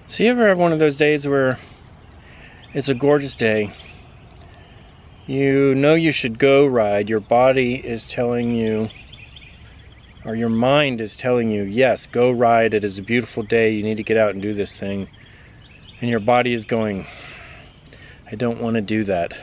So you ever have one of those days where it's a gorgeous day, you know you should go ride, your body is telling you, or your mind is telling you, yes, go ride, it is a beautiful day, you need to get out and do this thing, and your body is going, I don't want to do that.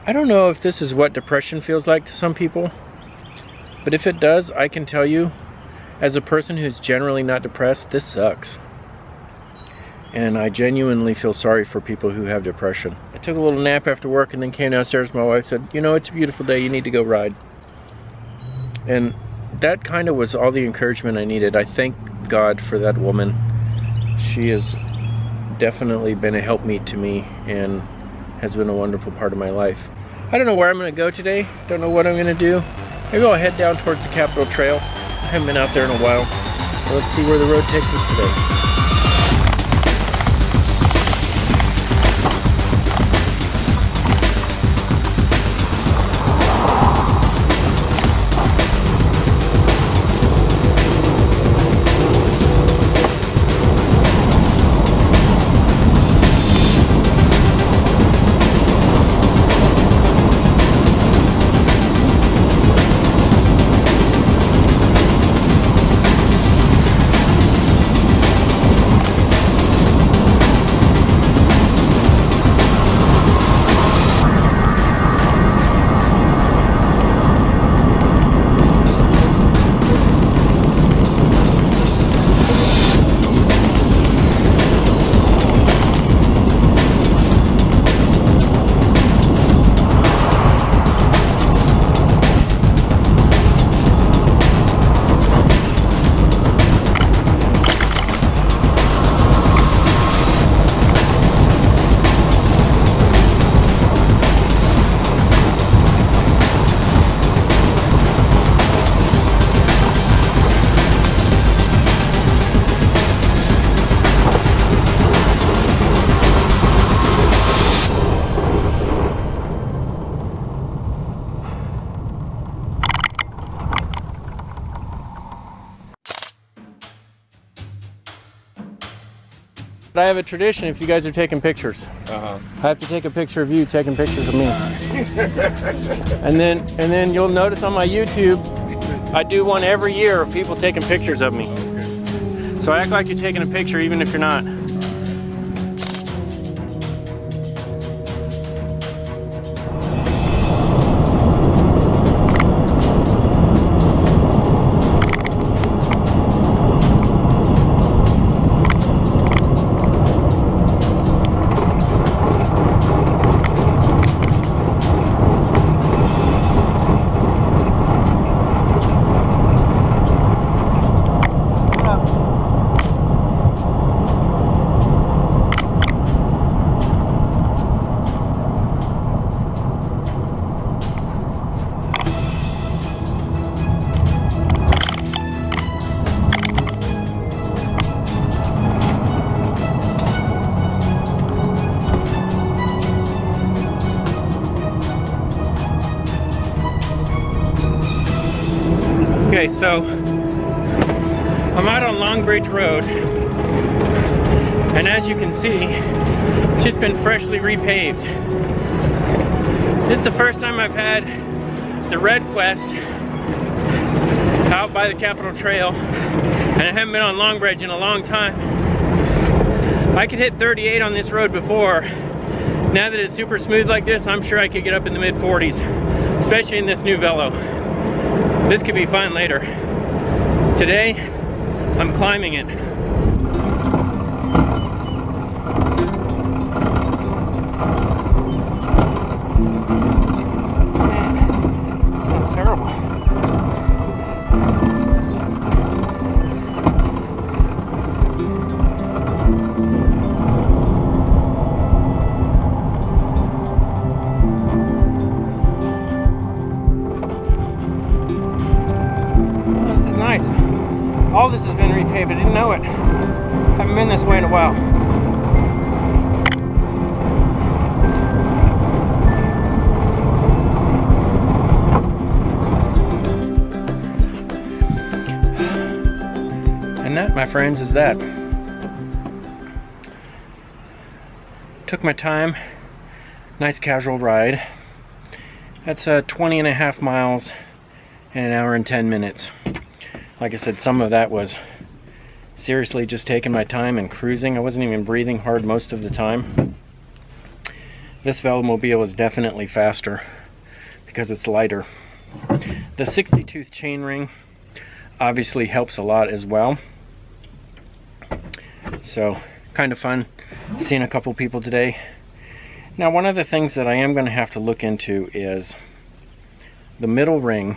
I don't know if this is what depression feels like to some people, but if it does, I can tell you, as a person who's generally not depressed, this sucks. And I genuinely feel sorry for people who have depression. I took a little nap after work and then came downstairs. My wife said, you know, it's a beautiful day, you need to go ride. And that kind of was all the encouragement I needed. I thank God for that woman. She has definitely been a helpmeet to me and has been a wonderful part of my life. I don't know where I'm going to go today. Don't know what I'm going to do. Maybe I'll head down towards the Capitol Trail. I haven't been out there in a while. So let's see where the road takes us today. I have a tradition if you guys are taking pictures. I have to take a picture of you taking pictures of me. and then you'll notice on my YouTube, I do one every year of people taking pictures of me. So act like you're taking a picture even if you're not. Okay, so I'm out on Long Bridge Road, and as you can see, it's just been freshly repaved. This is the first time I've had the Red Quest out by the Capitol Trail, and I haven't been on Long Bridge in a long time. I could hit 38 on this road before. Now that it's super smooth like this, I'm sure I could get up in the mid-40s, especially in this new Velo. This could be fun later. Today, I'm climbing it. Man, this sounds terrible. All this has been repaved, I didn't know it. been this way in a while. And that, my friends, is that. Took my time. Nice casual ride. That's 20.5 miles in an hour and 10 minutes. Like I said, some of that was seriously just taking my time and cruising. I wasn't even breathing hard most of the time. This Velomobil is definitely faster because it's lighter. The 60-tooth chainring obviously helps a lot as well. So, kind of fun seeing a couple people today. Now, one of the things that I am going to have to look into is the middle ring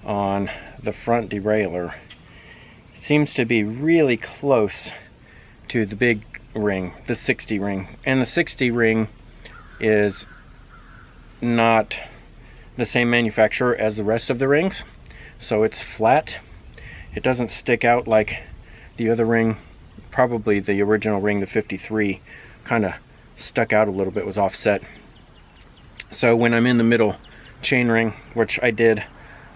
on the front derailleur. Seems to be really close to the big ring, the 60 ring. And the 60 ring is not the same manufacturer as the rest of the rings, so it's flat. It doesn't stick out like the other ring. Probably the original ring, the 53, kind of stuck out a little bit, was offset. So when I'm in the middle chain ring, which I did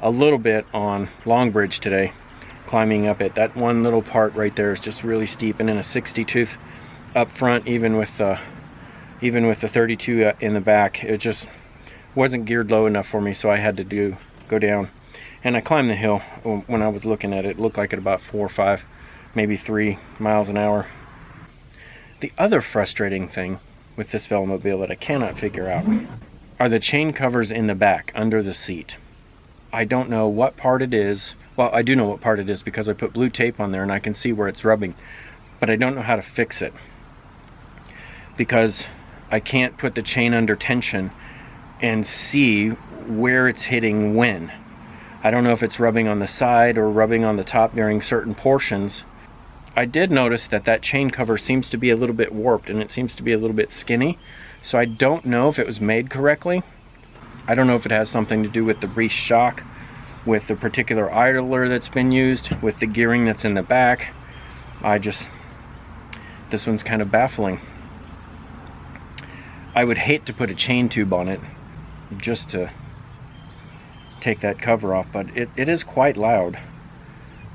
a little bit on Long Bridge today, climbing up it, that one little part right there is just really steep, and in a 60 tooth up front, even with the 32 in the back, it just wasn't geared low enough for me, so I had to go down. And I climbed the hill. When I was looking at it, it looked like at about 4 or 5, maybe 3 miles an hour. The other frustrating thing with this Velomobil that I cannot figure out are the chain covers in the back under the seat. I don't know what part it is. Well, I do know what part it is because I put blue tape on there and I can see where it's rubbing, but I don't know how to fix it because I can't put the chain under tension and see where it's hitting when. I don't know if it's rubbing on the side or rubbing on the top during certain portions. I did notice that that chain cover seems to be a little bit warped and it seems to be a little bit skinny, so I don't know if it was made correctly. I don't know if it has something to do with the Reese shock, with the particular idler that's been used, with the gearing that's in the back. This one's kind of baffling. I would hate to put a chain tube on it just to take that cover off, but it is quite loud.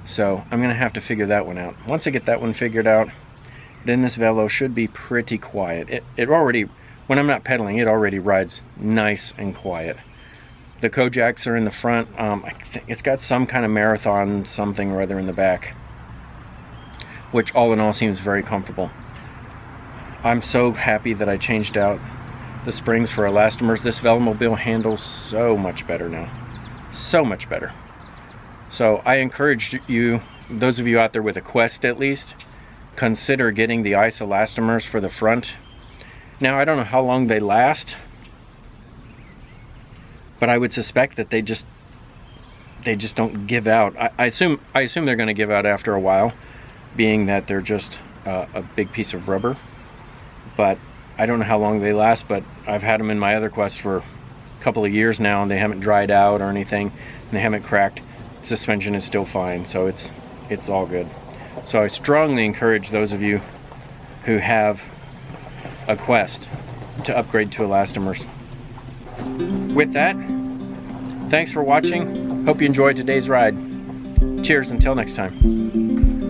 So I'm gonna have to figure that one out. Once I get that one figured out, then this Velo should be pretty quiet. It already, when I'm not pedaling, it already rides nice and quiet. The Kojaks are in the front. I think it's got some kind of marathon something or other in the back, which all in all seems very comfortable. I'm so happy that I changed out the springs for elastomers. This Velomobil handles so much better now. So much better. So I encourage you, those of you out there with a Quest at least, consider getting the ice elastomers for the front. Now, I don't know how long they last, but I would suspect that they just don't give out. I assume they're going to give out after a while, being that they're just a big piece of rubber. But I don't know how long they last, but I've had them in my other Quest for a couple of years now, and they haven't dried out or anything, and they haven't cracked. Suspension is still fine, so it's all good. So I strongly encourage those of you who have a Quest to upgrade to elastomers. With that, thanks for watching. Hope you enjoyed today's ride. Cheers until next time.